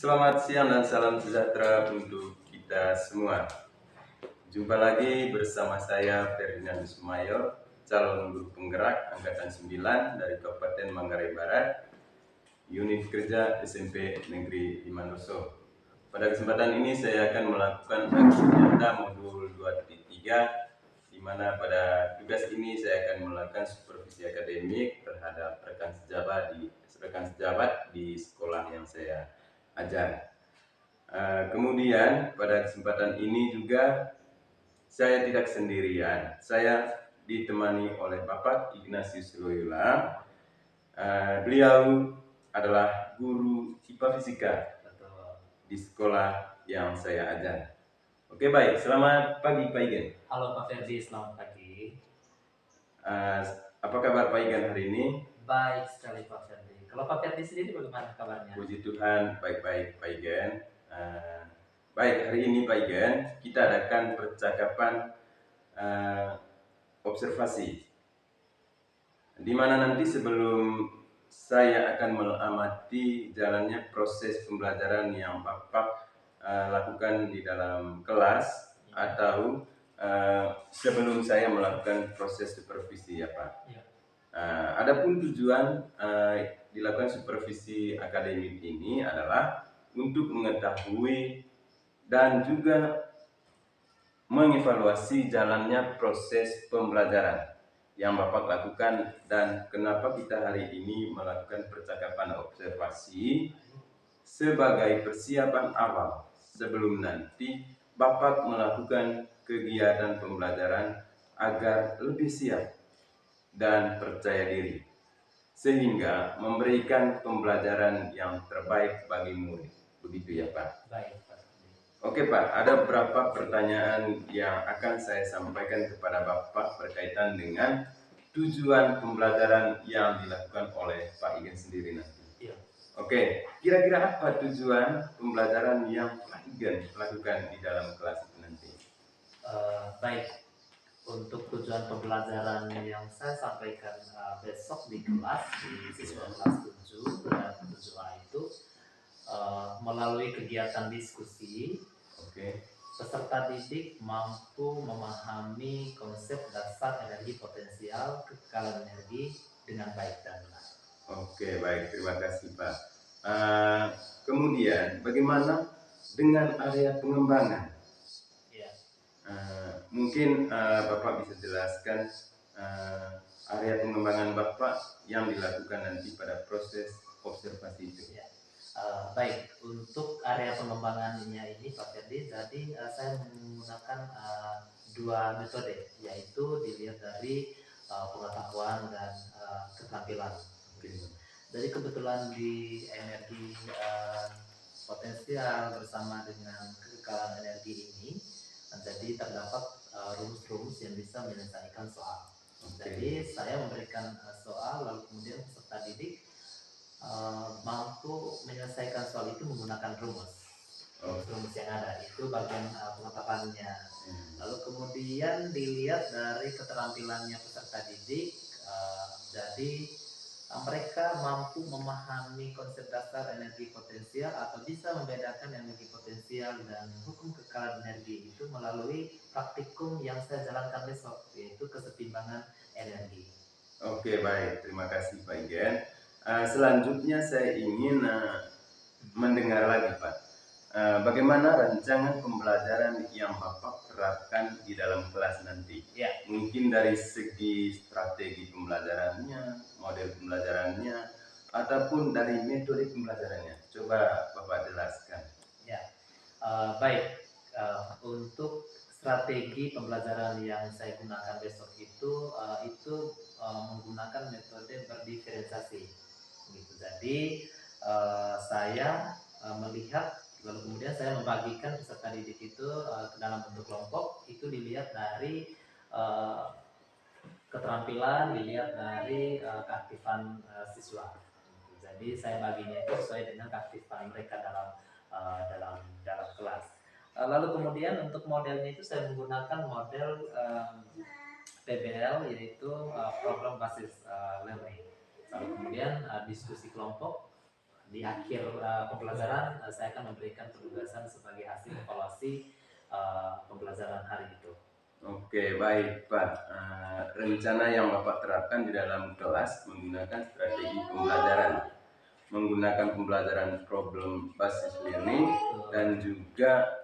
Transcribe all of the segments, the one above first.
Selamat siang dan salam sejahtera untuk kita semua. Jumpa lagi bersama saya Ferdinand Sumayo, calon guru penggerak Angkatan 9 dari Kabupaten Manggarai Barat, unit kerja SMP Negeri Imanoso. Pada kesempatan ini saya akan melakukan aksi nyata modul 2.3, di mana pada tugas ini saya akan melakukan supervisi akademik terhadap rekan sejabat di sekolah yang saya ajar. Kemudian pada kesempatan ini juga saya tidak sendirian. Saya ditemani oleh Bapak Ignatius Loyola. Beliau adalah guru IPA Fisika di sekolah yang saya ajar. Oke, baik. Selamat pagi Pak Igen. Halo Pak Ferdi, selamat pagi. Apa kabar Pak Igen hari ini? Baik sekali Pak Ferdi. Kalau Pak Ferdi sendiri bagaimana kabarnya? Puji Tuhan, baik-baik Pak Igen. Baik, hari ini Pak Igen kita adakan percakapan observasi, di mana nanti sebelum saya akan mengamati jalannya proses pembelajaran yang Bapak lakukan di dalam kelas, atau sebelum saya melakukan proses supervisi ya Pak. Ya. Adapun tujuan dilakukan supervisi akademik ini adalah untuk mengetahui dan juga mengevaluasi jalannya proses pembelajaran yang Bapak lakukan, dan kenapa kita hari ini melakukan percakapan observasi sebagai persiapan awal sebelum nanti Bapak melakukan kegiatan pembelajaran agar lebih siap dan percaya diri, sehingga memberikan pembelajaran yang terbaik bagi murid. Begitu ya Pak? Baik Pak. Oke Pak, ada beberapa pertanyaan yang akan saya sampaikan kepada Bapak berkaitan dengan tujuan pembelajaran yang dilakukan oleh Pak Igen sendiri nanti. Ya. Oke, kira-kira apa tujuan pembelajaran yang Pak Igen lakukan di dalam kelas itu nanti? Baik, untuk tujuan pembelajaran yang saya sampaikan besok di kelas, di siswa kelas 7 dan 7A itu melalui kegiatan diskusi. Oke. Peserta didik mampu memahami konsep dasar energi potensial kekekalan energi dengan baik dan benar. Oke, baik, terima kasih Pak. Kemudian bagaimana dengan area pengembangan? Ya. Mungkin Bapak bisa jelaskan area pengembangan Bapak yang dilakukan nanti pada proses observasi itu. Ya. Baik, untuk area pengembangannya ini Pak Ferdi, jadi saya menggunakan dua metode, yaitu dilihat dari pengetahuan dan keterampilan. Jadi kebetulan di energi potensial bersama dengan kekekalan energi ini, jadi terdapat rumus-rumus yang bisa menyelesaikan soal. Jadi saya memberikan soal, lalu kemudian peserta didik mampu menyelesaikan soal itu menggunakan rumus yang ada, itu bagian pengetahuannya. Lalu kemudian dilihat dari keterampilannya peserta didik, jadi mereka mampu memahami konsep dasar energi potensial atau bisa membedakan energi potensial dan hukum kekekalan energi itu melalui praktikum yang saya jalankan besok, yaitu kesetimbangan energi. Oke, baik, terima kasih Pak Igen. Selanjutnya saya ingin mendengar lagi Pak, bagaimana rancangan pembelajaran yang Bapak terapkan di dalam kelas nanti? Ya. Mungkin dari segi strategi pembelajarannya, model pembelajarannya, ataupun dari metode pembelajarannya. Coba Bapak jelaskan. Ya, baik. Untuk strategi pembelajaran yang saya gunakan besok itu menggunakan metode berdiferensiasi. Gitu. Jadi saya melihat, lalu kemudian saya membagikan peserta didik itu ke dalam bentuk kelompok. Itu dilihat dari keterampilan, dilihat dari keaktifan siswa. Jadi saya baginya itu sesuai dengan keaktifan mereka dalam kelas. Lalu kemudian untuk modelnya itu saya menggunakan model PBL, yaitu program basis learning. Lalu kemudian diskusi kelompok di akhir pembelajaran saya akan memberikan penugasan sebagai hasil evaluasi pembelajaran hari itu. Oke, baik Pak. Rencana yang Bapak terapkan di dalam kelas menggunakan strategi pembelajaran, menggunakan pembelajaran problem basis learning, dan juga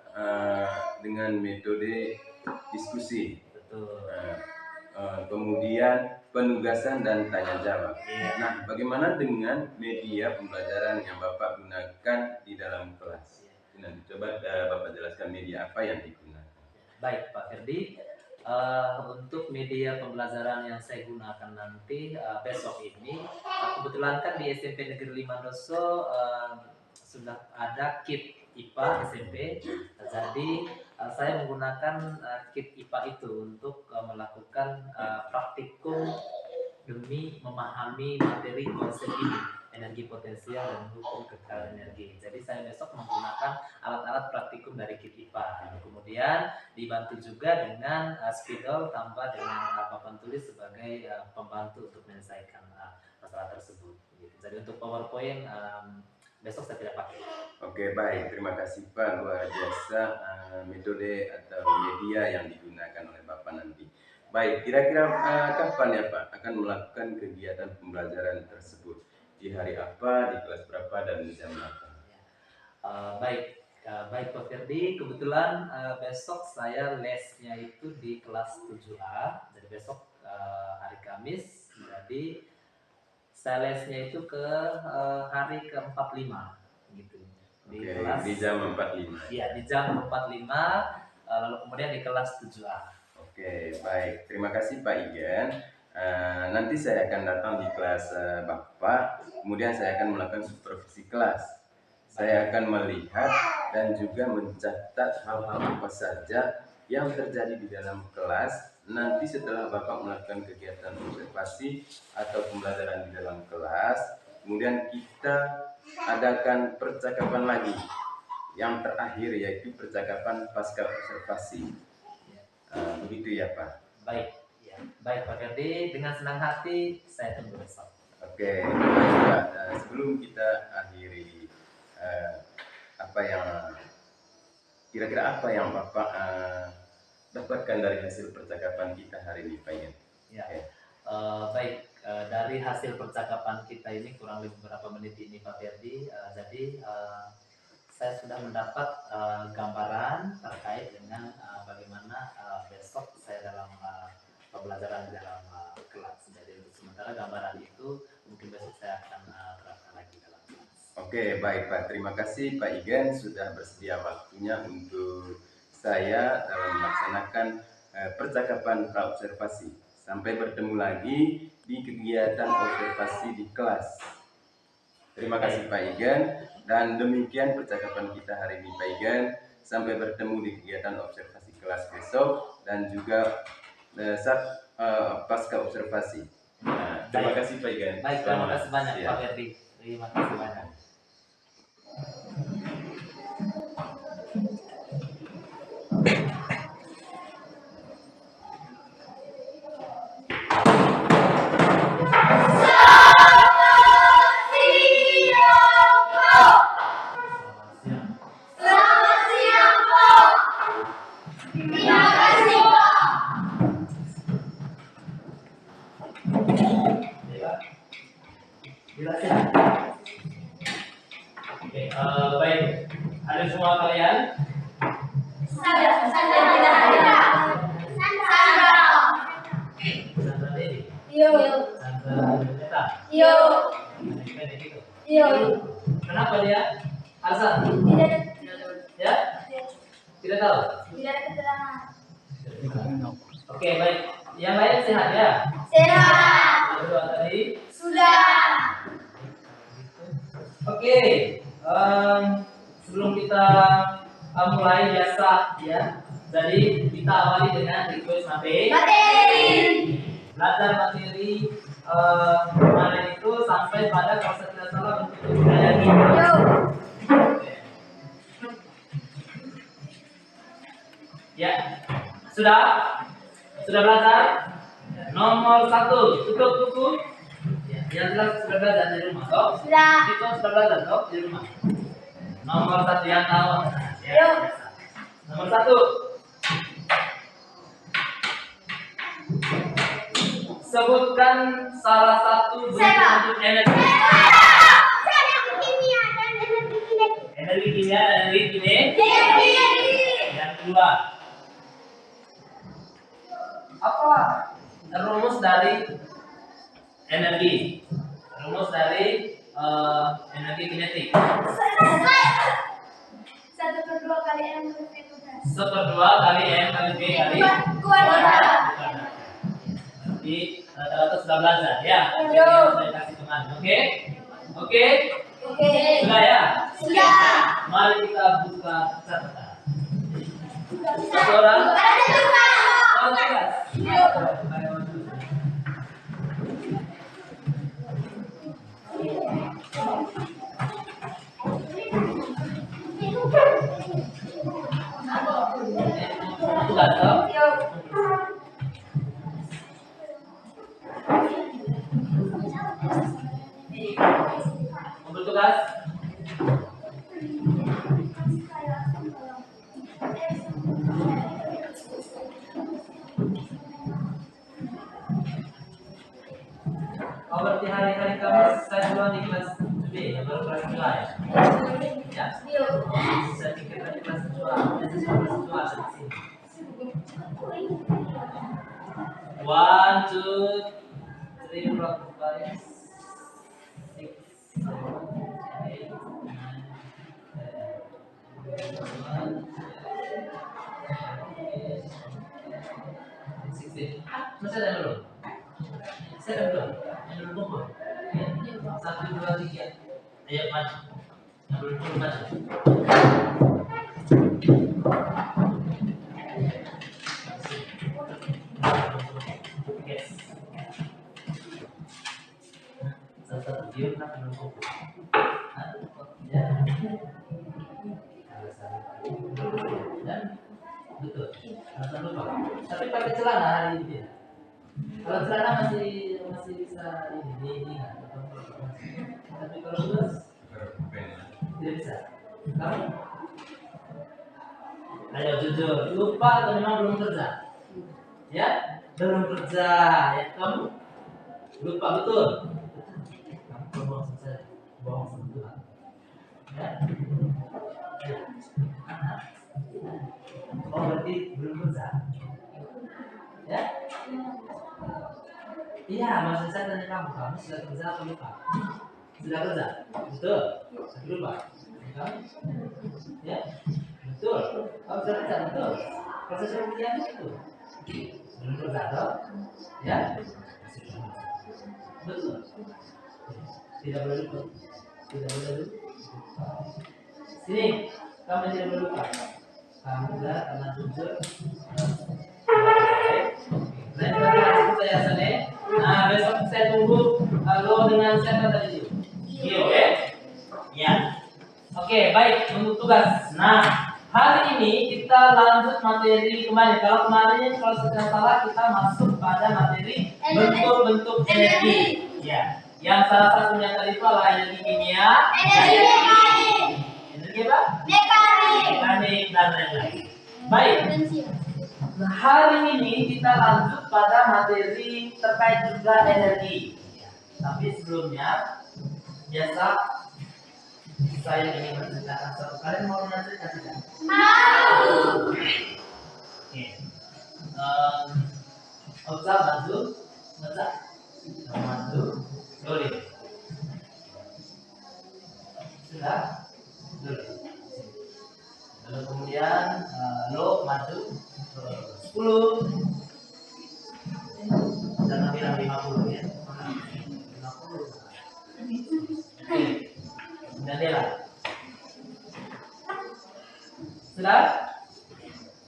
dengan metode diskusi. Betul. Kemudian penugasan dan tanya jawab. Nah, bagaimana dengan media pembelajaran yang Bapak gunakan di dalam kelas? Nanti coba Bapak jelaskan media apa yang digunakan. Baik Pak Ferdi, untuk media pembelajaran yang saya gunakan nanti besok ini, kebetulan kan di SMP Negeri 5 Doso sudah ada kit IPA SMP, jadi saya menggunakan kit IPA itu untuk melakukan praktikum demi memahami materi konsep ini, energi potensial dan hukum kekal energi. Jadi saya besok menggunakan alat-alat praktikum dari kit IPA. Kemudian dibantu juga dengan spidol tambah dengan papan tulis sebagai pembantu untuk menyelesaikan masalah tersebut. Jadi untuk PowerPoint besok saya tidak pakai. Oke, baik, terima kasih Pak, luar biasa metode atau media yang digunakan oleh Bapak nanti. Baik, kira-kira kapan ya Pak akan melakukan kegiatan pembelajaran tersebut? Di hari apa, di kelas berapa, dan di jam berapa? Baik Pak Ferdi, kebetulan besok saya lesnya itu di kelas 7A, jadi besok hari Kamis, jadi saya lesnya itu ke hari ke-45 gitu. Di jam 45. Iya, di jam 45, lalu kemudian di kelas 7A. Oke, baik. Terima kasih Pak Igen. Nanti saya akan datang di kelas Bapak, kemudian saya akan melakukan supervisi kelas. Saya akan melihat dan juga mencatat hal-hal apa saja yang terjadi di dalam kelas. Nanti setelah Bapak melakukan kegiatan observasi atau pembelajaran di dalam kelas, kemudian kita adakan percakapan lagi. Yang terakhir yaitu percakapan pasca observasi. Begitu ya Pak. Baik, ya. Baik Pak Ferdi, dengan senang hati saya tunggu besok. Oke, baik Pak. Sebelum kita akhiri, kira-kira apa yang Bapak dapatkan dari hasil percakapan kita hari ini Pak Ian? Ya, baik. Dari hasil percakapan kita ini kurang lebih beberapa menit ini Pak Ferdi, jadi saya sudah mendapat gambaran terkait dengan bagaimana besok saya dalam pembelajaran di dalam kelas. Jadi untuk sementara gambaran itu mungkin besok saya akan terapkan lagi dalam kelas. Oke, baik Pak. Terima kasih Pak Igen sudah bersedia waktunya untuk saya dalam melaksanakan percakapan praobservasi. Sampai bertemu lagi di kegiatan observasi di kelas. Terima kasih Pak Igen. Dan demikian percakapan kita hari ini Pak Igen. Sampai bertemu di kegiatan observasi kelas besok dan juga saat pasca observasi. Terima kasih Pak Igen. Baik, terima kasih banyak Pak Ferdi. Terima kasih banyak. Baik, ada semua kalian? Kenapa dia? Alasan? Ya? Tidak tahu? Tidak ada keterangan. Oke, baik. Yang lain sehat ya? Sehat. Kedua tadi? Sudah. Oke. Sebelum kita mulai biasa ya. Jadi kita awali dengan request materi. Belajar materi kemarin itu sampai pada kalau saya tidak salah bentuk lagi. Ya, sudah belajar. Nomor 1, tutup buku. Ya. Yang sudah belajar di rumah, toh? Sudah. Itu sudah belajar, toh, di rumah. Nomor 1 yang tahu. Ya. Yuk. Nomor 1. Sebutkan salah satu bentuk energi. Energi kimia dan energi kinetik. Yang kedua, apa rumus dari energi? Rumus dari energi kinetik. 1/2 kali M kali V kuadrat. 1/2 kali M kali V kali Kuadrat. Berarti rata-rata sudah belajar ya. Yo. Saya kasih teman. Oke? Oke? Oke. Sudah ya? Sudah. Mari kita buka catatan. Satu orang. Ada juga. Oh, jelas. Yuk. Tugas, toh? Yuk. Ambil tugas. Oh, berarti hari-hari Kamis saya duluan di kelas B, baru kelas 2 ya? Ya? Yuk. Saya pikir tadi kelas 2, jadi kelas 2 ada di sini. 1, 2, 3, 4, 5, 6, 7, 8, 9, 10. Masih ada belum? Saya ada belum? Yang belum kumpul? 1, 2, 3. Ayo maju. Yang belum kumpul maju. Yes. Satu video kan belum kumpul. Ya. Dan betul. Jangan lupa. Tapi pakai celana hari ini. Kalau celana masih bisa ini. Tapi kalau terus tidak bisa. Kamu? Ayo jujur, lupa atau memang belum kerja? Ya, belum kerja. Ya kamu lupa betul. Kamu bohong saja, bohong sama Tuhan. Ya. Oh berarti belum kerja? Ya? Iya, maksud saya tanya kamu sudah kerja atau lupa? Sudah kerja? Betul? Tapi lupa? Kamu? Ya? Betul? Kamu sudah kerja? Betul? Proses pembuktian itu? Belum kerja, toh? Ya? Betul? Tidak boleh lupa? Tidak boleh lupa? Sini, kamu tidak boleh lupa? Kamu sudah karena jujur. Lain kali harus saya sana. Nah, besok saya tunggu lo dengan siapa tadi itu? Gio, ya? Ya. Oke, baik untuk tugas. Nah, hari ini kita lanjut materi kemarin. Kalau kemarin kalau tidak salah kita masuk pada materi bentuk-bentuk energi. Ya. Yang salah satunya tadi itu adalah energi kimia, Energi mekanik. energi apa? Mekanik. Mekanik dan lain-lain. Baik. Nah, hari ini kita lanjut pada materi terkait juga energi. Tapi sebelumnya, biasa saya ingin menceritakan satu. Kalian mau menceritakan tidak? Mau. Oke. Observ maju, maju, sorry. Sudah, dulu. Lalu kemudian lo maju 10. Jangan bilang 50 ya. 50. Oke. Dan Dela. Sudah?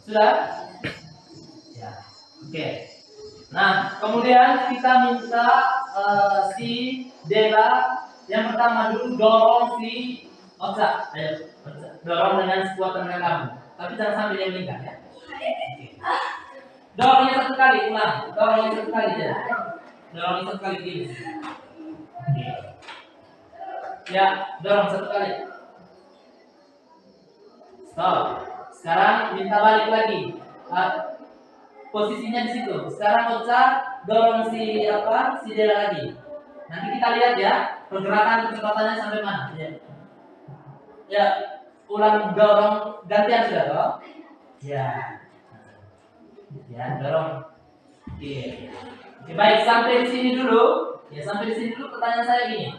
Sudah? Ya. Oke. Nah, kemudian kita minta si Dela yang pertama dulu dorong si Oza. Ayo, dorong dengan sekuat tenaga kamu. Tapi jangan sampai dia meninggal ya. Dorongnya satu kali, ulang. Dorongnya satu kali aja. Dorongnya satu kali gini. Oke. Ya, dorong satu kali. Stop. Sekarang minta balik lagi. Posisinya di situ. Sekarang Ocha dorong si Dela lagi. Nanti kita lihat ya pergerakan kecepatannya sampai mana. Ya. Ya, ulang dorong gantian sudah toh? Ya. Ya, dorong. Oke. Oke, baik, sampai di sini dulu. Ya, sampai di sini dulu pertanyaan saya gini.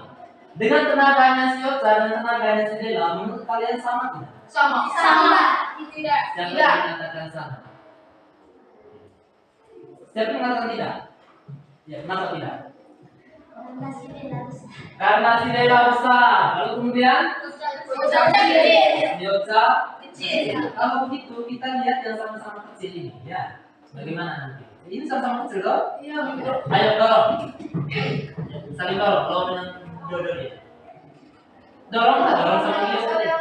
Dengan tenaganya si Ocha dan tenaganya si Dela, menurut kalian sama tidak? Sama. Tidak. Siapa yang mengatakan sama? Siapa yang mengatakan tidak? Ya, kenapa tidak? Karena si Dela besar. Lalu kemudian si Ocha Kecil. kalau begitu kita lihat yang sama-sama kecil ini, ya. Bagaimana nanti? Ini sama-sama kecil loh. Iya. Ayo dorong. Saling dorong, kalau dengan dua-duanya. Dorong lah, dorong sama dia saja.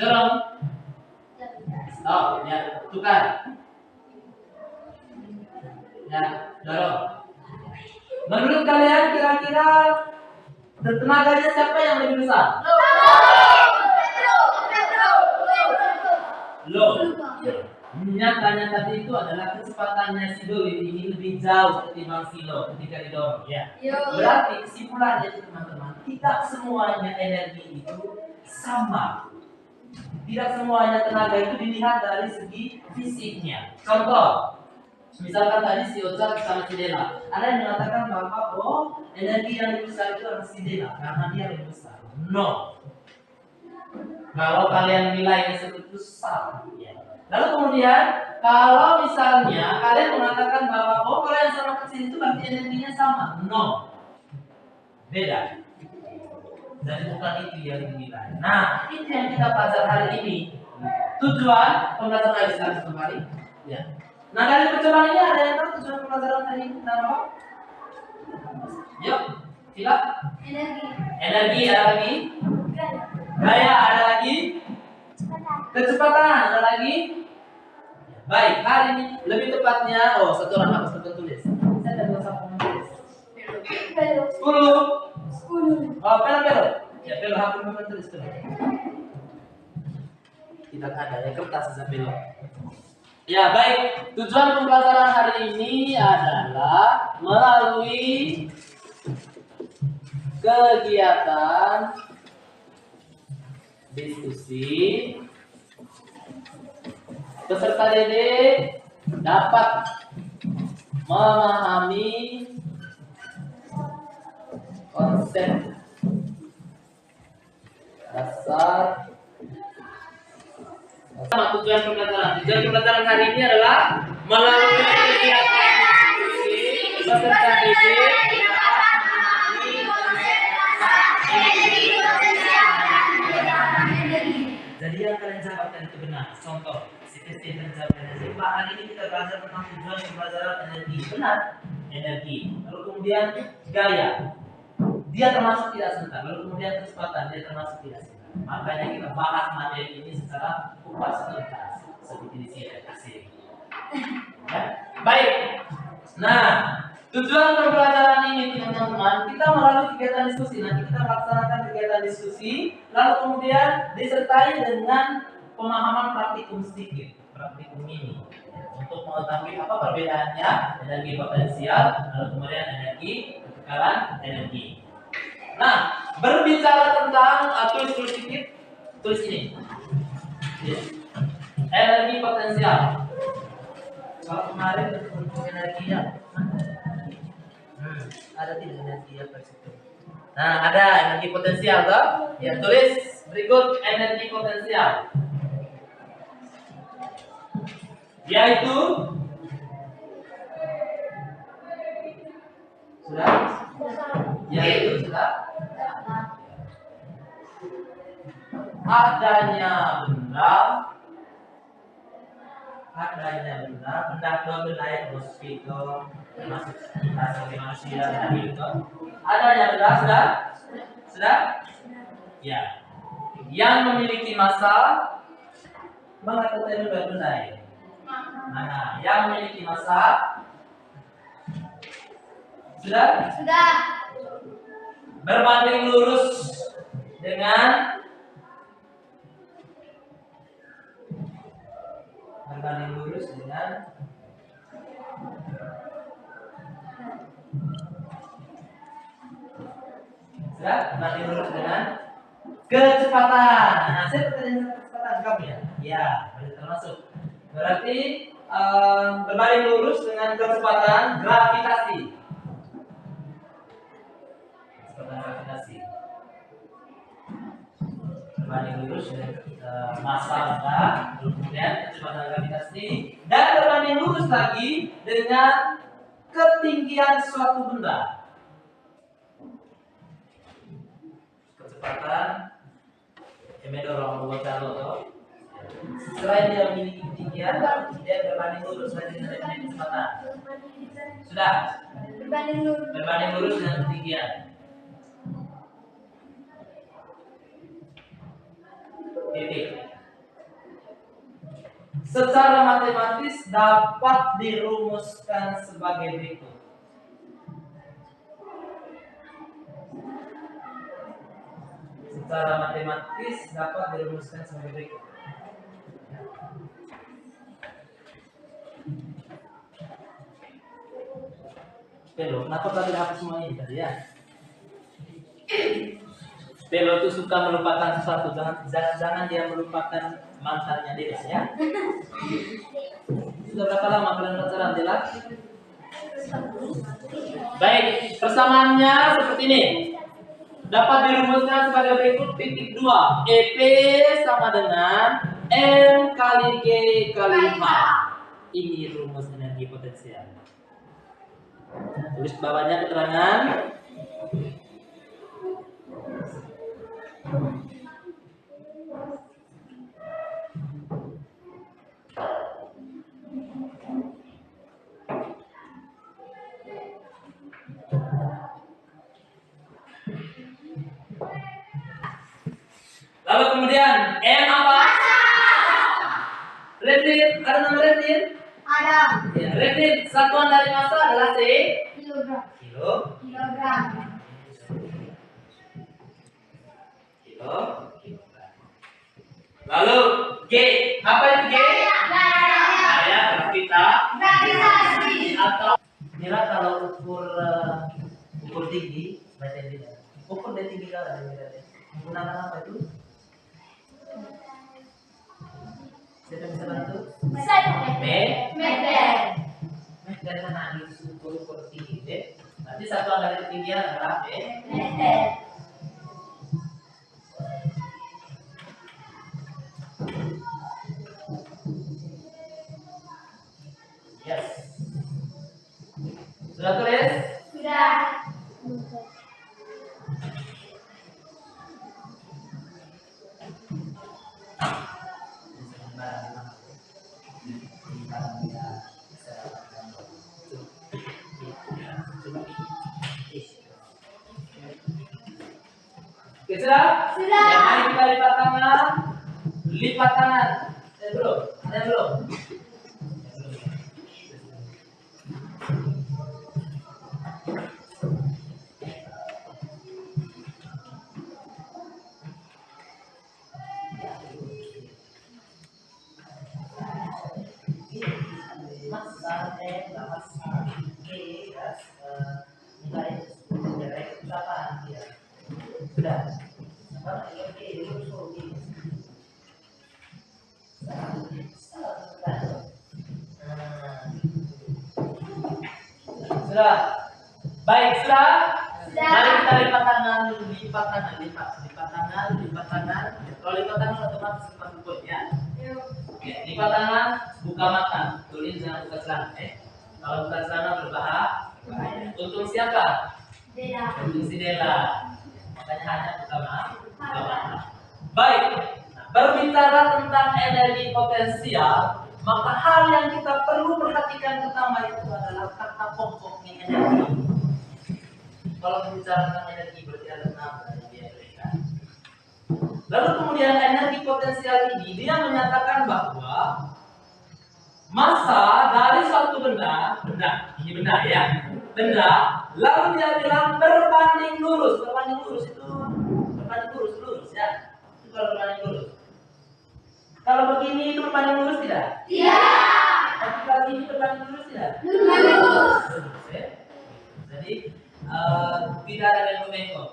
Dorong. Stop, ya, tukar. Ya, dorong. Menurut kalian kira-kira tenaganya siapa yang lebih besar? Lo. Nyatanya tadi itu adalah kecepatannya si Doli ini lebih jauh ketimbang si Lo ketika didorong, ya. Berarti kesimpulannya itu teman-teman, tidak semuanya energi itu sama. Tidak semuanya tenaga itu dilihat dari segi fisiknya. Contoh, misalkan tadi si Ocha sama si Dela, ada yang mengatakan bahwa energi yang lebih besar itu adalah si Dela karena dia lebih besar. No. Kalau kalian nilainya seperti itu salah. Ya. Lalu kemudian kalau misalnya kalian mengatakan bahwa kalau yang sama kecil itu berarti energinya sama. No. Beda. Dan bukan itu yang dinilai. Nah, itu yang kita pelajari hari ini. Tujuan pembelajaran hari sekarang kembali. Ya. Nah, dari percobaan ini ada yang tahu tujuan pembelajaran hari ini tentang apa? Yuk, sila. Energi ada lagi. Gaya ada lagi. Kecepatan ada lagi. Baik, hari ini lebih tepatnya, satu orang harus tertulis. Saya ada 2 sama menulis. 10. Pelo. Ya, pelo harus menulis dulu. Tidak ada ya kertas saja pelo. Ya, baik. Tujuan pembelajaran hari ini adalah melalui kegiatan diskusi peserta didik dapat memahami konsep dasar. Tujuan pembelajaran hari ini adalah melalui kegiatan diskusi peserta didik. Jadi yang kalian jawabkan itu benar. Contoh, si Christian menjawab energi. Pak, hari ini kita belajar tentang tujuan pembelajaran energi. Benar, energi. Lalu kemudian gaya, dia termasuk tidak sebentar. Lalu kemudian kecepatan, dia termasuk tidak sebentar. Makanya kita bahas materi ini secara kupas tuntas seperti di sini kasih. Ya? Baik. Nah, tujuan pembelajaran ini teman-teman, kita melalui kegiatan diskusi. Nanti kita melaksanakan kegiatan diskusi, lalu kemudian disertai dengan pemahaman praktikum sedikit, praktikum ini untuk mengetahui apa perbedaannya energi potensial, lalu kemudian energi ketekanan energi. Nah, berbicara tentang tulis sedikit, tulis ini. Yes. Energi potensial. Kalau kemarin bentuk energinya ada tidak energi apa itu? Nah, ada energi potensial toh? Ya, tulis berikut energi potensial. Yaitu sudah? Yaitu sudah? Adanya benda yang hospital termasuk kita sebagai manusia dan itu adanya benda sudah ya yang memiliki massa mengatakan benda ini mana yang memiliki massa sudah berbanding lurus dengan kecepatan. Nah, saya bertanya kecepatan kamu ya? Ya, berarti termasuk. Berarti berbanding lurus dengan kecepatan gravitasi. Berbanding lurus dengan massa berat, kemudian kecepatan gravitasi, dan berbanding lurus lagi dengan ketinggian suatu benda. Kecepatan dorong buat Carlo. Selain dia memiliki ketinggian, dia berbanding lurus lagi dengan kecepatan. Sudah? Berbanding lurus dengan ketinggian. Titik. Secara matematis dapat dirumuskan sebagai berikut. Secara matematis dapat dirumuskan sebagai berikut. Pelo, kenapa tadi hapus semua ini tadi ya? Pelo itu suka melupakan sesuatu, jangan dia melupakan mantannya dia ya. Sudah berapa lama kalian pacaran Dela? Baik, persamaannya seperti ini. Dapat dirumuskan sebagai berikut. Titik 2, EP sama dengan M kali G kali 5. Ini rumus energi potensial. Tulis bawahnya keterangan. Lalu kemudian M apa? Retin, ada nama retin? Ada. Ya, retin satuan dari massa adalah Kilogram. kilogram. Lalu G, apa itu G? Daya gravitasi. Atau kira kalau ukur tinggi, baca tidak. Ukur dari tinggi kalian menggunakan apa itu? Siapa bisa bantu? Meter. Meter mana ukur tinggi deh. Nanti satuan dari ketinggian adalah meter. Yes. Sudah tulis? Sudah. Oke, sudah? Sudah. Ya, mari kita lipat tangan. Lipat tangan. Belum? Ada belum? Sudah. Sudah. Baik, sudah. Mari kita lipat tangan, lipat tangan. Kalau lipat tangan otomatis cepat luput ya. Oke, lipat tangan, buka mata. Tulis jangan buka celana. Kalau buka celana berbahaya. Untuk siapa? Untuk si Dela. Makanya hanya buka mata. Baik. Berbicara tentang energi potensial, maka hal yang kita perlu perhatikan pertama itu adalah kata pokoknya energi. Kalau berbicara tentang energi berarti ada 6 yang dia berikan. Lalu kemudian energi potensial ini dia menyatakan bahwa massa dari suatu benda ya, benda Lalu dia bilang berbanding lurus. Berbanding lurus itu berbanding lurus ya. Itu kalau berbanding lurus. Kalau begini itu berbanding lurus tidak? Tidak. Tapi kalau ini berbanding lurus tidak? Lurus. Lurus ya. Jadi tidak ada bengkok-bengkok.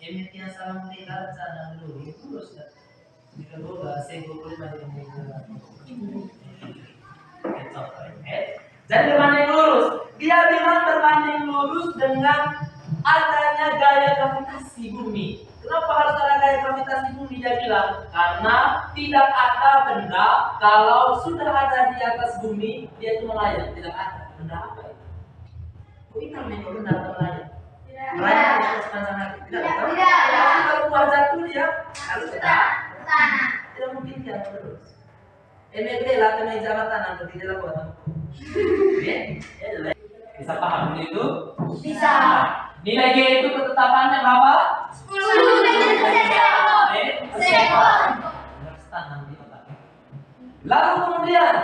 Emitnya sama tidak sana lurus ya. Jika bola sego kulit masih jadi berbanding lurus. Dia bilang berbanding lurus dengan adanya gaya gravitasi bumi. Kenapa harus ada gaya gravitasi bumi? Dia bilang karena tidak ada benda kalau sudah ada di atas bumi dia itu melayang. Tidak ada benda apa itu? Kok ini namanya benda atau melayang? Melayang harus sepanjang hati. Tidak. Tapi kalau buah jatuh dia harus ke tanah. Tidak mungkin dia terus. Ini lah kena jabatan atau tidak buat. Bisa paham itu? Bisa. Nilai G itu ketetapannya berapa? 10 sekon. Lalu kemudian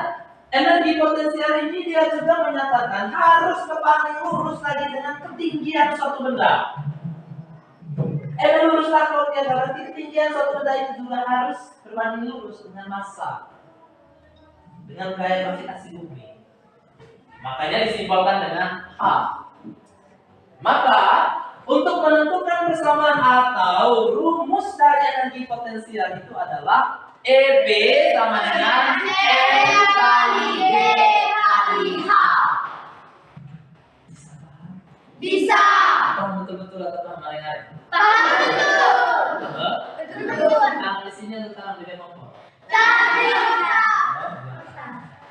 energi potensial ini dia juga menyatakan harus berbanding lurus lagi dengan ketinggian suatu benda. Luruslah kalau dia berarti ketinggian suatu benda itu juga harus berbanding lurus dengan massa, dengan gaya gravitasi bumi. Makanya disimbolkan dengan H. Maka untuk menentukan persamaan atau rumus dari energi potensial itu adalah EB sama dengan M kali G kali H. Bisa. Paham betul-betul atau paham maling-maling? Paham betul. Betul. Analisisnya tentang di Demokor.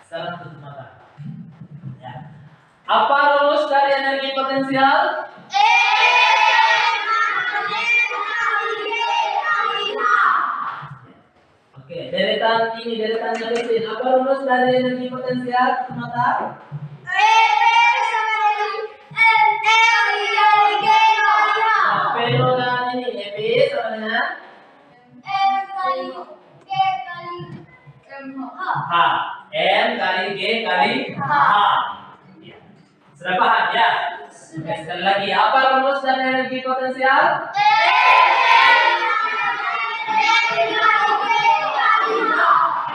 Sekarang tutup mata. Ya. Apa rumus dari energi potensial? Oke, deretannya Christine. Apa rumus dari energi potensial? Tutup mata. Fenomena ini EP sama dengan H. M kali G kali H. Ya. Sudah paham ya? Oke, sekali lagi. Apa rumus dari energi potensial?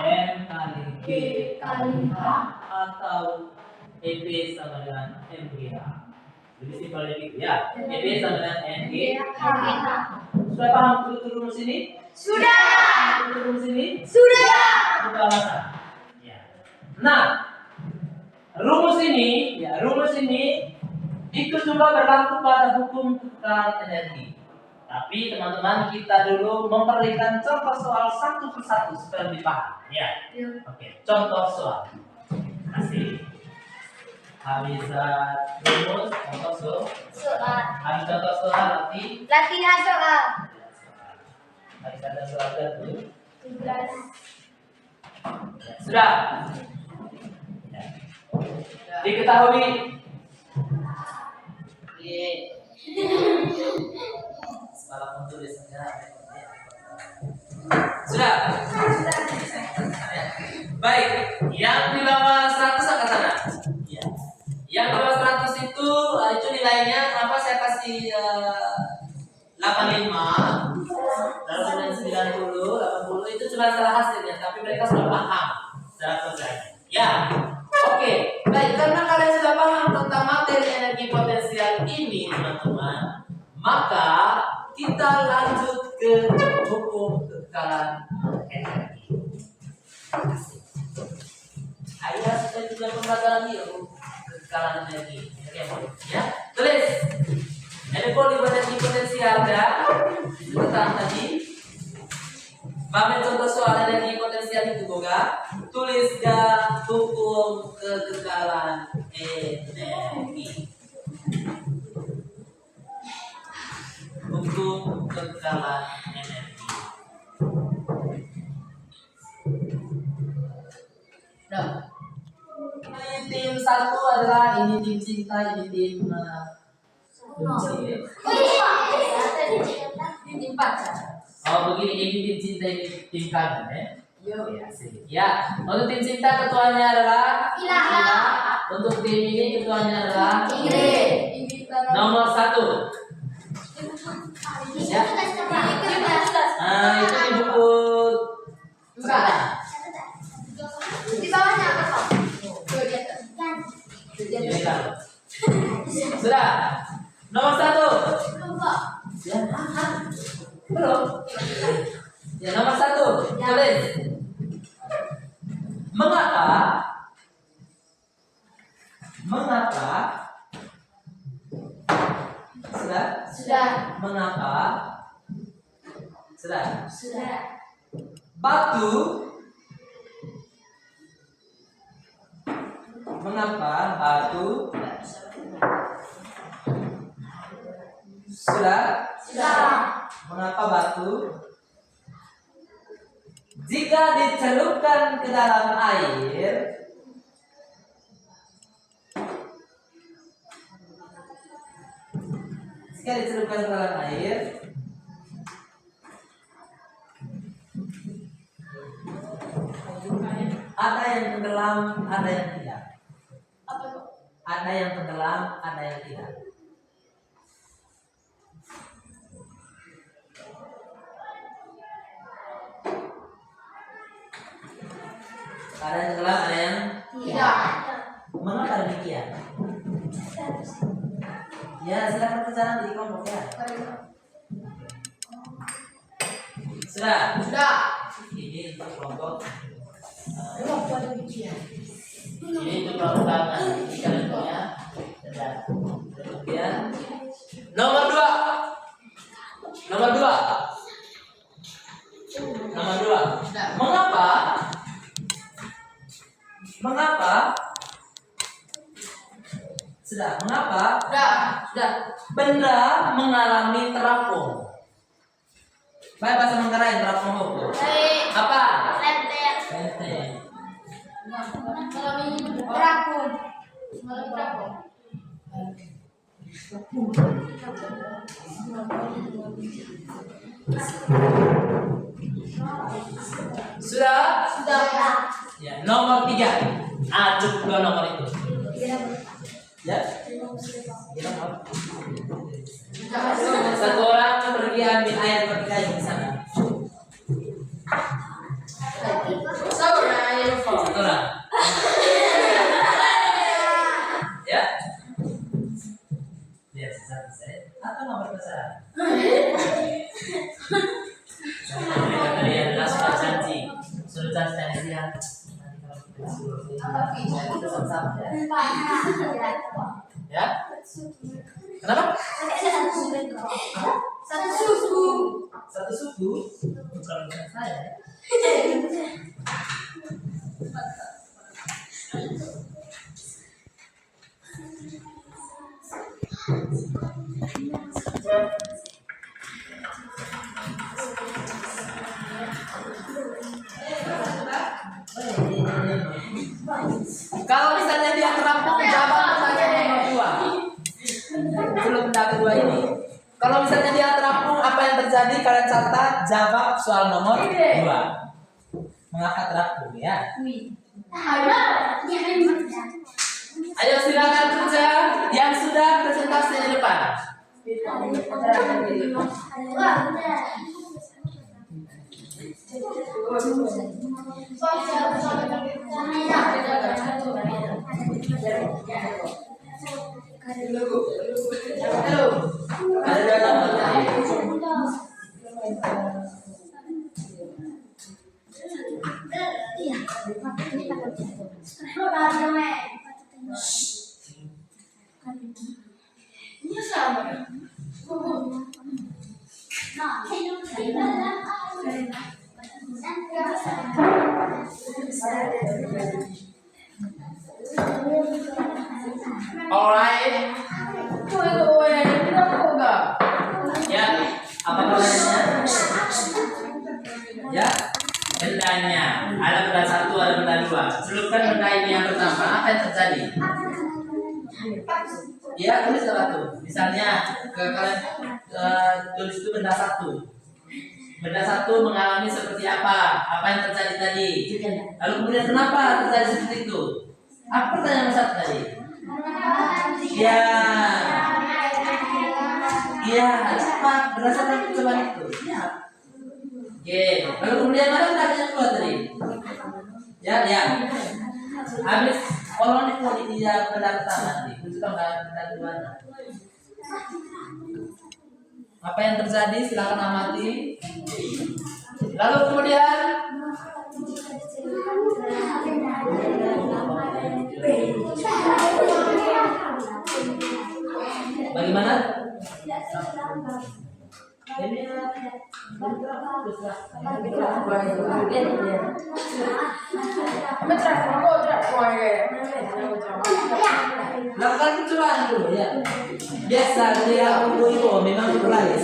M kali G kali H atau EP sama dengan MGH. Lebih simpel lagi ya. EP sama dengan MG. Sudah paham betul rumus ini? Sudah. Rumus ini? Sudah. Kita alasan. Ya. Nah, rumus ini itu juga berlaku pada hukum tentang energi. Tapi teman-teman kita dulu memberikan contoh soal satu persatu supaya lebih paham. Ya. Oke. Contoh soal. Kasih. Habis rumus contoh soal. Habis contoh soal nanti Latihan soal. habis ada soal dulu. 17. Sudah. Ya. Diketahui. Salah tulisnya. Sudah. Baik, yang di bawah 100 angkat tangan. Ya. Yang di bawah 100 itu nilainya kenapa saya kasih 85 dan 90, 80 itu cuma salah hasilnya, tapi mereka sudah paham cara kerjanya. Ya. Oke, baik, karena kalian sudah paham tentang materi energi potensial ini, teman-teman, maka kita lanjut ke hukum kekekalan energi. Ayo kita juga pembelajaran yuk kekekalan energi. Ya, tulis. Energi potensial kan? Tentang tadi. Bagaimana contoh soal energi potensial itu boga? Tulis hukum kekekalan energi. Hukum kekekalan energi. Nah, ini tim satu adalah ini tim cinta, ini tim benci. Tim pacar. Oh begini, ini tim cinta, ini tim kangen ya. Ya, untuk tim cinta ketuanya adalah Ilham. Untuk tim ini ketuanya adalah Ingrid. Nomor 1. Ya. Nah, itu di buku sekarang. Di bawahnya apa, Pak? Ini kan. Sudah. Nomor 1. Ya. Belum. Ya, nomor 1. Tulis. Mengapa sudah mengapa batu mengapa batu jika dicelupkan ke dalam air ada yang tenggelam, ada yang tidak. Ada yang tenggelam, ada yang tidak. Ada yang tenggelam, ada yang Tidak. mengapa demikian? Ya, silakan ke sana di kelompok ya. Sudah. Ini untuk kelompok. Ini untuk kelompok kanan. Kalian punya. Kemudian nomor 2. Mengapa benda mengalami terapung? Baik, bahasa Manggarai terapung itu apa? Lenteng. Sudah. Ya, nomor 3. Cukup 2 nomor itu. Ya. Satu orang pergi ambil air pakai kayu di sana. Satu orang. Ya. Biar selesai. Atau nomor besar. Kalian adalah sudah cantik. Sudah cantik lihat. Ya. Kenapa? Satu suku. Bukan saya. Kalau misalnya dia terampung, jawab pertanyaan nomor 2. Belum kedua ini. Kalau misalnya dia terampung, apa yang terjadi? Kalian catat, jawab soal nomor 2. Mengapa terampung ya? Ayo silakan kerja yang sudah presentasi di depan. Alright. Ya, apa pertanyaannya? Ya, bendanya. Ada benda 1, ada benda 2. Celupkan benda ini yang pertama, apa yang terjadi? Ya, tulis satu. Misalnya, kalian tulis itu benda 1. Benda 1 mengalami seperti apa? Apa yang terjadi tadi? Lalu kemudian kenapa terjadi seperti itu? Apa pertanyaan nomor 1 tadi? Ya, Iya, cepat berdasarkan percobaan itu. Siap. Oke, lalu kemudian mana tadi yang keluar tadi? Ya, ya. Habis kolon itu dia kedatangan nih. Tunjukkan di mana. Apa yang terjadi? Silakan amati. Lalu kemudian bagaimana? Lakukan percobaan dulu ya. Biasa dia itu memang berlari.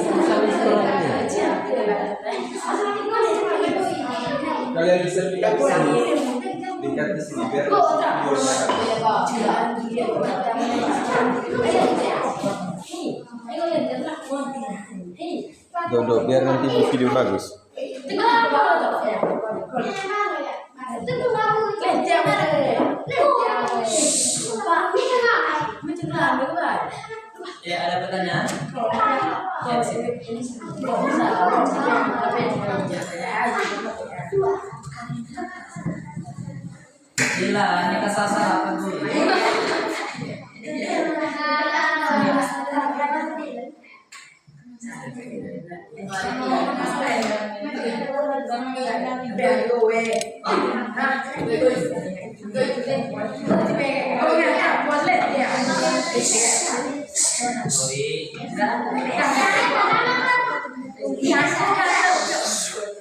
Kalian bisa lihat di sini. Lihat di sini biar Dodo biar nanti video bagus. Ya, ada pertanyaan? Ya, sini. Gila, ini kesasar apa gue?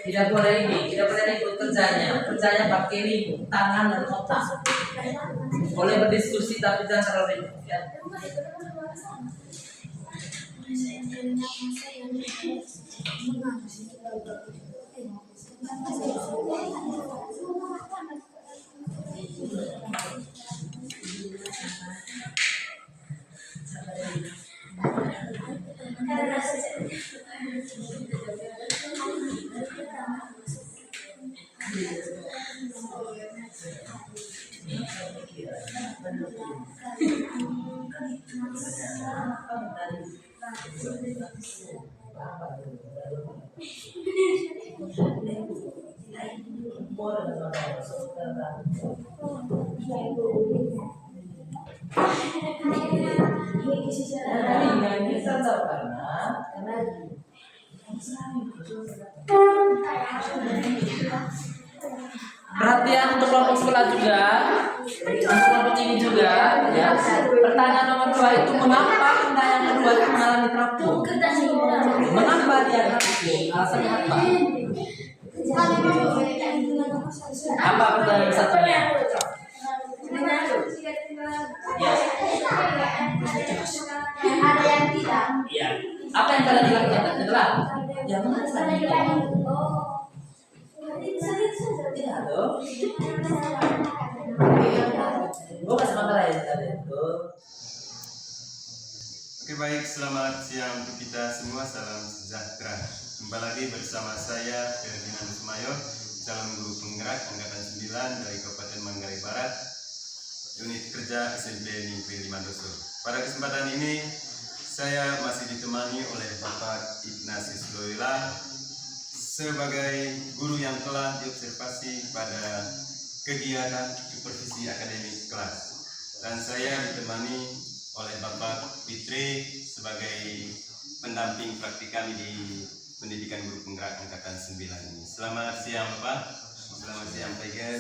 Tidak boleh ini, tidak boleh ikut kerjanya pakai ini tangan dan otak. Boleh berdiskusi tapi jangan terlalu ribut ya. Perhatian untuk kelompok sebelah juga, untuk kelompok ini juga. Ya. Pertanyaan nomor 2 itu mengapa benda yang kedua itu mengalami terapung? Mengapa dia terapung? Alasannya apa? Apa pertanyaan satunya? Ya. Ada yang tidak. Ya. Apa yang kalian lakukan adalah yang mana saja? Tidak loh. Bukan sementara ya tadi itu. Oke baik, selamat siang untuk kita semua, salam sejahtera. Kembali lagi bersama saya Ferdinand Sumayo, calon guru penggerak angkatan 9 dari Kabupaten Manggarai Barat, unit kerja SMP Negeri 5 Doso. Pada kesempatan ini saya masih ditemani oleh Bapak Ignatius Loyola sebagai guru yang telah diobservasi pada kegiatan supervisi akademik kelas, dan saya ditemani oleh Bapak Fitri sebagai pendamping praktik kami di pendidikan guru penggerak angkatan 9 ini. Selamat siang Bapak. Selamat siang Pak Igan.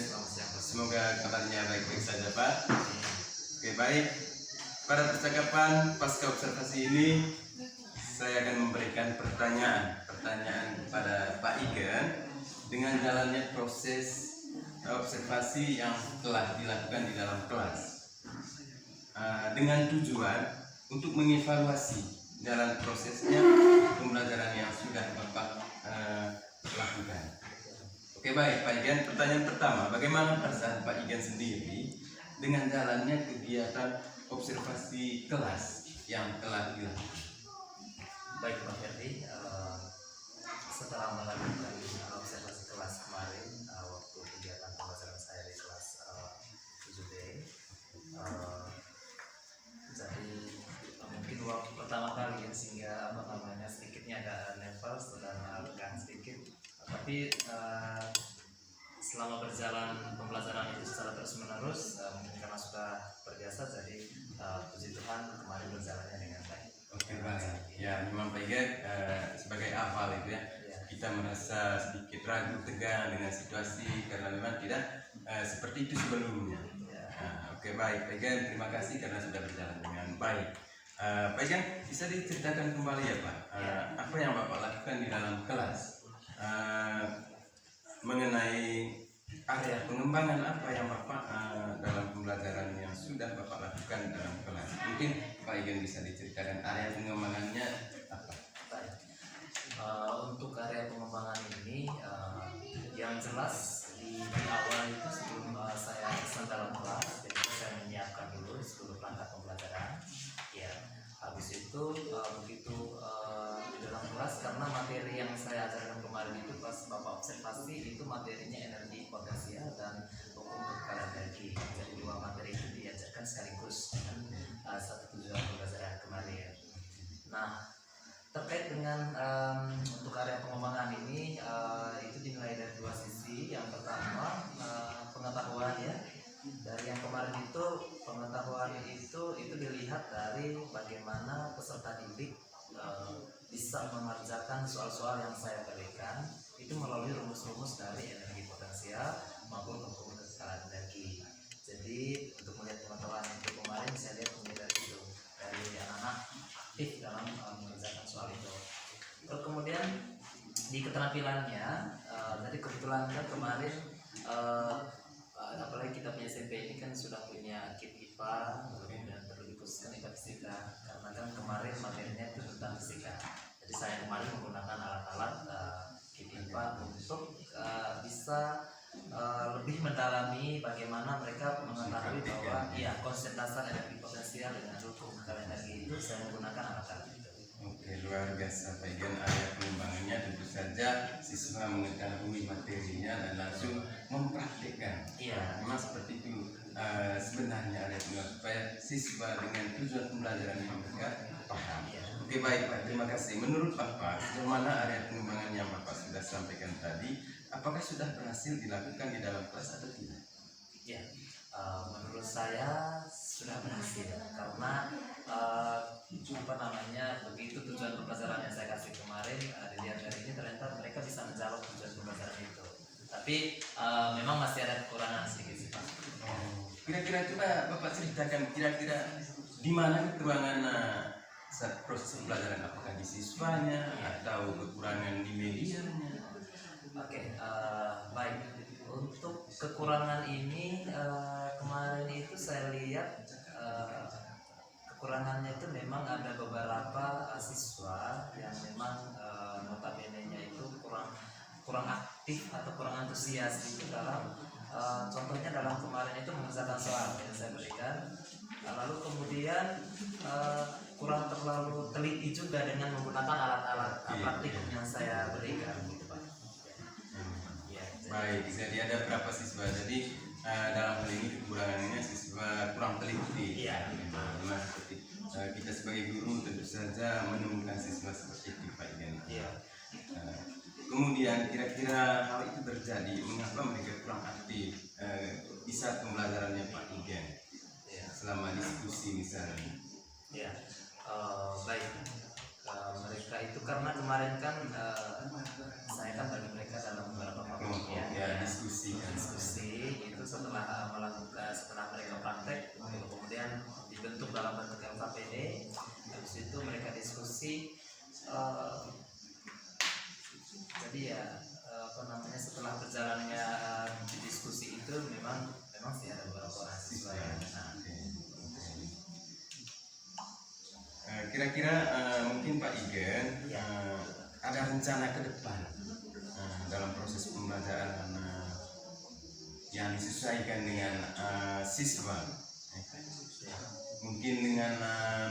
Semoga kabarnya baik-baik saja Pak. Oke baik. Pada percakapan pasca observasi ini saya akan memberikan pertanyaan kepada Pak Igan dengan jalannya proses observasi yang telah dilakukan di dalam kelas. Dengan tujuan untuk mengevaluasi dalam prosesnya pembelajaran yang sudah Bapak lakukan. Oke baik Pak Igan, pertanyaan pertama, bagaimana perasaan Pak Igan sendiri dengan jalannya kegiatan observasi kelas yang telah dilakukan? Baik Pak Ferdi, setelah melakukan observasi kelas kemarin waktu kegiatan pembelajaran saya di kelas 7D, jadi mungkin waktu pertama kali ya, sehingga abang-abang terus. Mungkin karena sudah terbiasa, jadi puji Tuhan kemarin berjalannya dengan baik. Oke, baik. Ya, memang Pak Igan sebagai awal itu ya, Ya. kita merasa sedikit ragu, tegang dengan situasi karena memang tidak seperti itu sebelumnya. Ya. Oke, baik Pak Igan, terima kasih karena sudah berjalan dengan baik. Pak Igan, bisa diceritakan kembali ya Pak, apa yang Bapak lakukan di dalam kelas mengenai area pengembangan apa yang Bapak dalam pembelajaran yang sudah Bapak lakukan dalam kelas. Mungkin Pak Igan bisa diceritakan area pengembangannya apa? Baik. Untuk area pengembangan ini yang jelas di awal itu sebelum saya pesan dalam kelas, jadi saya menyiapkan dulu 10 perangkat pembelajaran. Ya, habis itu begitu di dalam kelas, karena materi yang saya ajarkan kemarin itu pas Bapak observasi itu materinya energi potensial dan hukum kekekalan energi. Jadi 2 materi itu diajarkan sekaligus dengan satu tujuan pembelajaran kemarin. Nah, terkait dengan untuk area pengembangan ini itu dinilai dari 2 sisi. Yang pertama pengetahuan ya. Dari yang kemarin itu pengetahuan itu dilihat dari bagaimana peserta didik bisa mengerjakan soal-soal yang saya berikan itu melalui rumus-rumus dari energi potensial maupun hukum kekekalan energi. Jadi untuk melihat pengetahuan itu kemarin saya lihat mulai dari itu, dari anak-anak aktif dalam mengerjakan soal itu. Terus kemudian di keterampilannya, jadi kebetulan kan kemarin apalagi kita punya SMP ini kan sudah punya kit IPA, kemudian perlu dikhususkan IPA fisika, karena kan kemarin materinya itu tentang fisika. Jadi saya kemarin menggunakan alat-alat kit IPA untuk bisa lebih mendalami bagaimana mereka mengetahui bahwa ya konsep dasar energi potensial dengan hukum kekekalan energi itu saya menggunakan alat-alat itu. Oke, luar biasa Pak Igan. Area pengembangannya tentu saja siswa mengetahui materinya dan langsung mempraktikkan. Iya. Memang seperti itu sebenarnya area pengembangan supaya siswa dengan tujuan pembelajaran yang mereka paham. Iya. Oke, baik Pak, terima kasih. Menurut Bapak, sejauh mana area pengembangan yang Bapak sudah sampaikan tadi, apakah sudah berhasil dilakukan di dalam kelas atau tidak? Ya, menurut saya sudah berhasil karena begitu tujuan pembelajaran yang saya kasih kemarin dilihat dari ini ternyata mereka bisa menjawab tujuan pembelajaran itu. Tapi memang masih ada kekurangan sedikit sih Pak. Kira-kira coba Bapak ceritakan kira-kira di mana kekurangan saat proses pembelajaran, apakah di siswanya atau kekurangan di medianya? Oke, baik. Untuk kekurangan ini kemarin itu saya lihat kekurangannya itu memang ada beberapa siswa yang memang notabene-nya itu kurang aktif atau kurang antusias itu dalam contohnya dalam kemarin itu mengerjakan soal yang saya berikan. Lalu kemudian kurang terlalu teliti juga dengan menggunakan alat-alat praktik yang saya berikan gitu Pak. Baik, jadi ada berapa siswa? Jadi dalam hal ini kekurangannya siswa kurang teliti. Iya. Memang seperti kita sebagai guru tentu saja menemukan siswa seperti itu Pak Igan. Iya. Kemudian kira-kira hal itu terjadi, mengapa mereka kurang aktif di saat pembelajarannya Pak Igan? Iya. Selama diskusi misalnya. Ya, baik. Mereka itu karena kemarin kan saya kan bagi mereka dalam beberapa kelompok ya diskusi itu setelah mereka praktek kemudian dibentuk dalam bentuk LKPD. Habis itu mereka diskusi. Jadi ya setelah berjalannya diskusi itu memang sih ada beberapa orang siswa yang kira-kira mungkin Pak Igan ada rencana ke depan dalam proses pembelajaran yang disesuaikan dengan siswa, mungkin dengan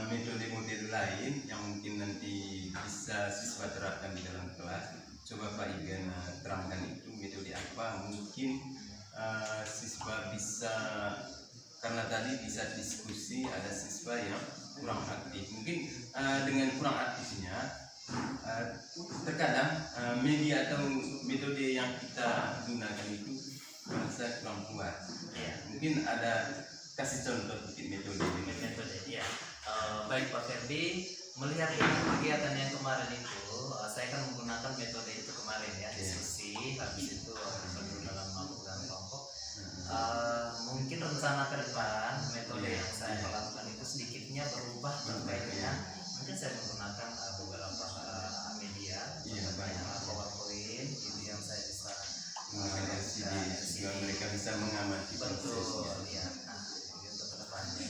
metode-metode lain yang mungkin nanti bisa siswa terapkan di dalam kelas. Coba Pak Igan terangkan itu metode apa mungkin siswa bisa, karena tadi bisa diskusi ada siswa yang kurang aktif. Mungkin dengan kurang aktifnya terkadang media atau metode yang kita gunakan itu merasa kurang kuat. Iya. Mungkin ada kasih contoh bikin metode ini. Metode ya. Baik Pak Ferdi, melihat ini kegiatan yang kemarin itu, saya kan menggunakan metode itu kemarin ya, diskusi, habis itu baru dalam melakukan kelompok. Mungkin rencana ke depan metode yang saya lakukan itu sedikitnya berubah terkaitnya. Mungkin saya menggunakan beberapa media, banyak PowerPoint itu yang saya bisa sehingga mereka bisa mengamati prosesnya. ya. Nah, itu untuk ke depannya.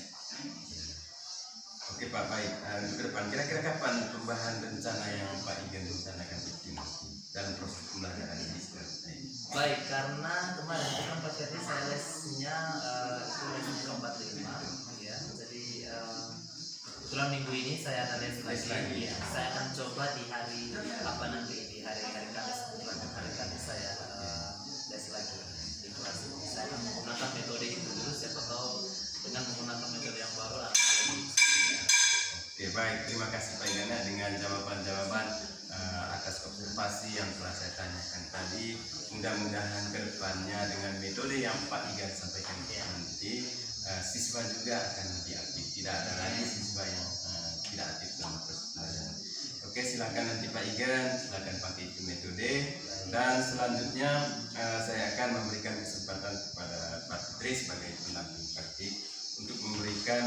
Oke Pak, baik. Untuk ke depan, kira-kira kapan perubahan rencana yang Pak Igen rencanakan itu dalam proses pembelajaran di sekolah ini? Baik, karena kemarin itu kan Pak Ferdi saya lesnya keempat lima, ya. Jadi kebetulan minggu ini saya ada les lagi. Ya. Saya akan coba di hari nanti di hari Kamis, kebetulan hari Kamis saya les lagi di kelas. Saya akan menggunakan metode itu dulu, siapa tahu dengan menggunakan metode yang baru akan lebih. Oke baik, terima kasih Pak Igana dengan jawaban-jawaban atas observasi yang telah saya tanyakan tadi. Mudah-mudahan ke depannya dengan metode yang Pak Igan sampaikan nanti siswa juga akan lebih aktif. Tidak ada lagi siswa yang tidak aktif dalam proses pelajaran. Oke, silakan nanti Pak Igan, silakan pakai itu metode. Dan selanjutnya saya akan memberikan kesempatan kepada Pak Fitri sebagai pendamping praktik untuk memberikan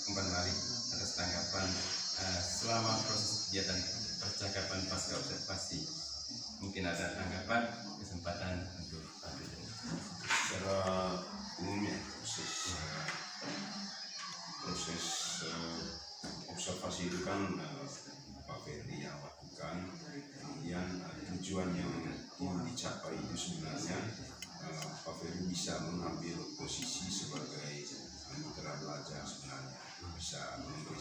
umpan balik atas tanggapan selama proses kegiatan percakapan pasca observasi. Mungkin ada tanggapan, kesempatan untuk Pak Fitri. Secara umumnya proses observasi itu kan Pak Ferdi yang lakukan, kemudian tujuan yang ingin dicapai itu sebenarnya Pak Ferdi bisa mengambil posisi sebagai mitra belajar, sebenarnya bisa memberi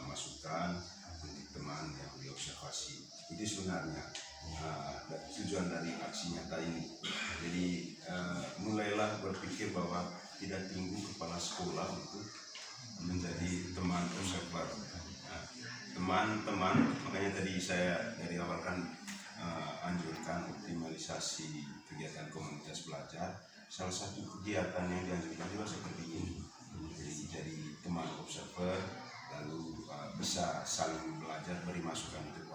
masukan untuk teman yang diobservasi. Itu sebenarnya tujuan dari aksi nyata ini. Jadi mulailah berpikir bahwa tidak tunggu kepala sekolah untuk menjadi teman observer. Teman-teman, makanya tadi saya dari awal kan anjurkan optimalisasi kegiatan komunitas belajar. Salah satu kegiatan yang dianjurkan juga seperti ini. Jadi teman observer, lalu bisa saling belajar, beri masukan untuk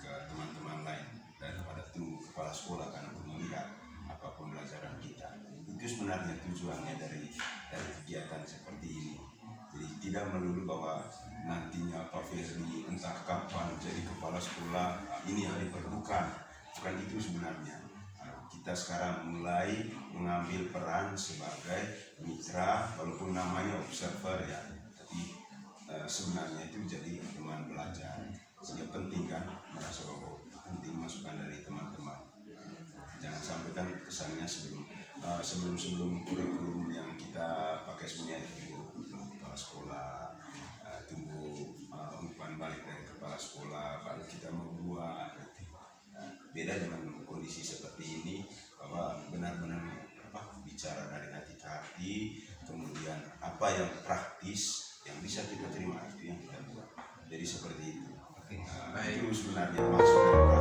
ke teman-teman lain daripada tunggu kepala sekolah kan untuk melihat apa pembelajaran kita. Itu sebenarnya tujuannya dari kegiatan seperti ini. Jadi tidak melulu bahwa nantinya Pak Ferdi entah kapan jadi kepala sekolah ini yang diperlukan. Bukan itu sebenarnya. Kita sekarang mulai mengambil peran sebagai mitra, walaupun namanya observer ya, tapi sebenarnya itu jadi teman belajar. Sehingga penting kan merasa bahwa penting masukan dari teman-teman. Jangan sampai kan kesannya sebelum kurikulum yang kita pakai sebenarnya itu kepala sekolah, tunggu umpan balik dari kepala sekolah baru kita membuat. Beda dengan kondisi seperti ini bahwa benar-benar bicara dari hati ke hati, kemudian apa yang praktis yang bisa kita terima itu yang kita buat. Jadi seperti itu. Itu sebenarnya maksud dari